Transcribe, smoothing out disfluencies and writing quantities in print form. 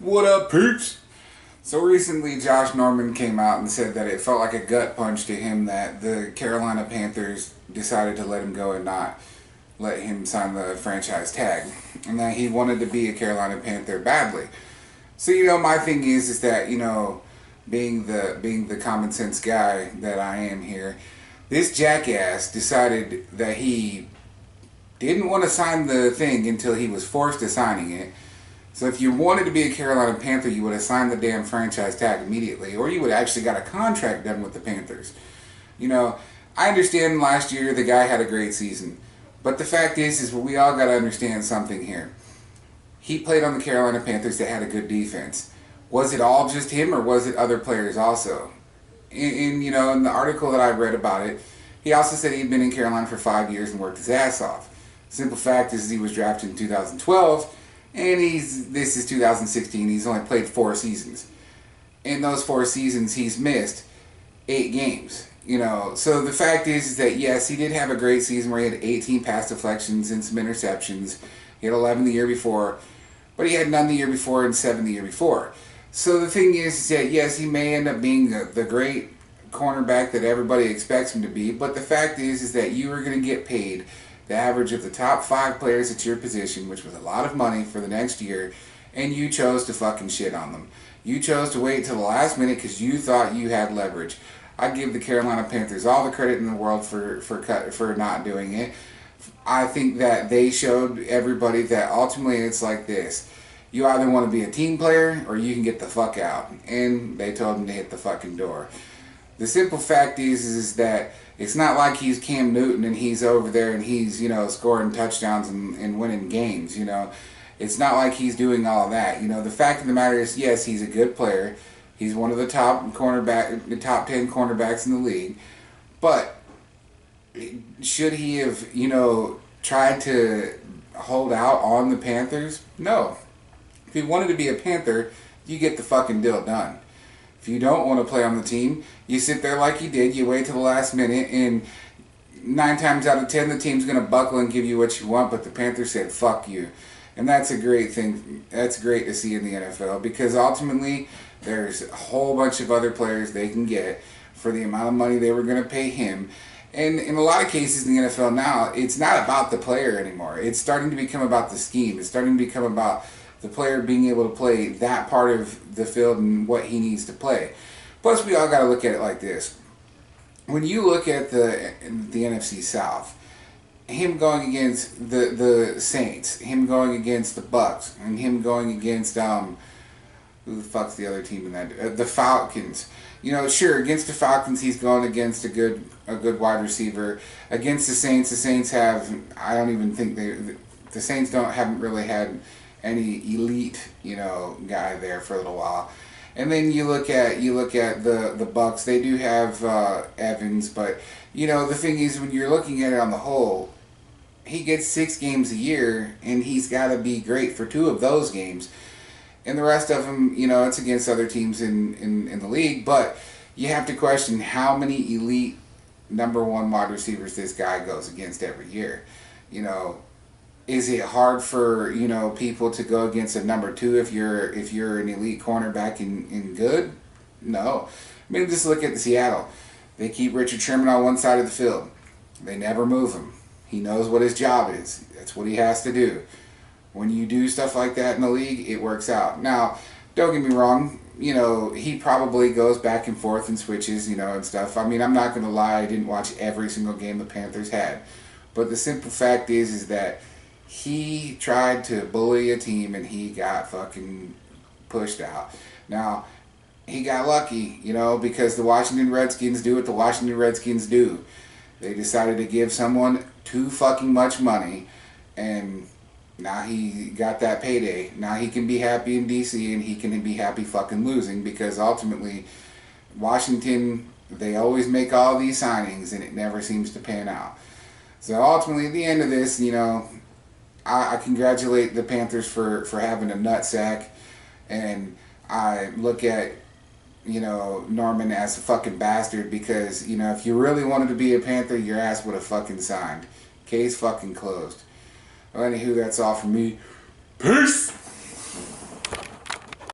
What up, peeps? So recently, Josh Norman came out and said that it felt like a gut punch to him that the Carolina Panthers decided to let him go and not let him sign the franchise tag, and that he wanted to be a Carolina Panther badly. So my thing is that being the common sense guy that I am here, this jackass decided that he didn't want to sign the thing until he was forced to signing it. So if you wanted to be a Carolina Panther, you would have signed the damn franchise tag immediately, or you would have actually got a contract done with the Panthers. I understand last year the guy had a great season, but the fact is we all got to understand something here. He played on the Carolina Panthers that had a good defense. Was it all just him, or was it other players also? In the article that I read about it, he also said he'd been in Carolina for 5 years and worked his ass off. Simple fact is he was drafted in 2012. And this is 2016. He's only played 4 seasons. In those 4 seasons, he's missed 8 games. So the fact is that yes, he did have a great season where he had 18 pass deflections and some interceptions. He had 11 the year before, but he had none the year before and 7 the year before. So the thing is that yes, he may end up being the great cornerback that everybody expects him to be. But the fact is that you are going to get paid the average of the top 5 players at your position, which was a lot of money for the next year, and you chose to fucking shit on them. You chose to wait till the last minute because you thought you had leverage. I give the Carolina Panthers all the credit in the world for not doing it. I think that they showed everybody that ultimately it's like this. You either want to be a team player or you can get the fuck out. And they told him to hit the fucking door. The simple fact is that it's not like he's Cam Newton and he's over there and he's, scoring touchdowns and winning games, It's not like he's doing all of that. The fact of the matter is, yes, he's a good player. He's one of the top 10 cornerbacks in the league. But should he have, tried to hold out on the Panthers? No. If he wanted to be a Panther, you get the fucking deal done. If you don't want to play on the team, you sit there like you did, you wait till the last minute, and 9 times out of 10 the team's going to buckle and give you what you want, but the Panthers said, fuck you. And that's a great thing. That's great to see in the NFL, because ultimately there's a whole bunch of other players they can get for the amount of money they were going to pay him. And in a lot of cases in the NFL now, it's not about the player anymore. It's starting to become about the scheme. It's starting to become about the player being able to play that part of the field and what he needs to play. Plus, we all got to look at it like this. When you look at the NFC South, him going against the Saints, him going against the Bucks, and him going against who the fuck's the other team in that? The Falcons. Sure, against the Falcons, he's going against a good wide receiver. Against the Saints have, I don't even think the Saints haven't really had any elite, guy there for a little while. And then you look at the Bucks. They do have Evans, but the thing is, when you're looking at it on the whole, he gets 6 games a year, and he's got to be great for 2 of those games. And the rest of them, it's against other teams in the league. But you have to question how many elite number 1 wide receivers this guy goes against every year. Is it hard for people to go against a number 2 if you're an elite cornerback in good? No. I mean, just look at Seattle. They keep Richard Sherman on one side of the field. They never move him. He knows what his job is. That's what he has to do. When you do stuff like that in the league, it works out. Now, don't get me wrong. He probably goes back and forth and switches, and stuff. I mean, I'm not going to lie. I didn't watch every single game the Panthers had. But the simple fact is that he tried to bully a team and he got fucking pushed out. Now, he got lucky, because the Washington Redskins do what the Washington Redskins do. They decided to give someone too fucking much money, and now he got that payday. Now he can be happy in DC, and he can be happy fucking losing, because ultimately Washington, they always make all these signings and it never seems to pan out. So ultimately at the end of this, I congratulate the Panthers for having a nutsack, and I look at, Norman as a fucking bastard, because, if you really wanted to be a Panther, your ass would have fucking signed. Case fucking closed. Well, anywho, that's all from me. Peace!